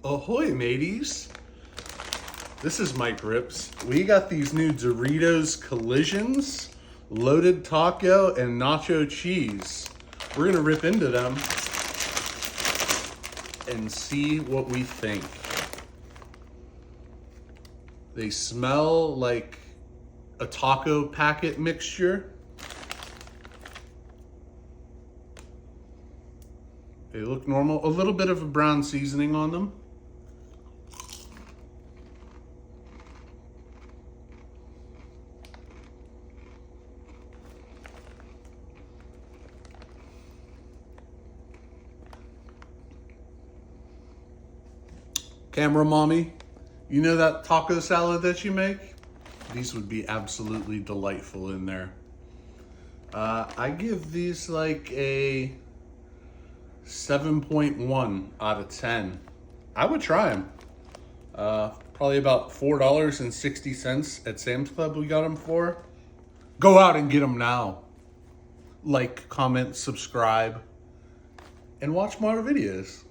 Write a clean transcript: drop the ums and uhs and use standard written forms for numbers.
Ahoy, mateys. This is Mike Rips. We got these new Doritos Collisions, loaded taco, and nacho cheese. We're gonna rip into them and see what we think. They smell like a taco packet mixture. They look normal. A little bit of a brown seasoning on them. Camera mommy, you know that taco salad that you make? These would be absolutely delightful in there. I give these like a 7.1 out of 10. I would try them. Probably about $4.60 at Sam's Club we got them for. Go out and get them now. Like, comment, subscribe, and watch more videos.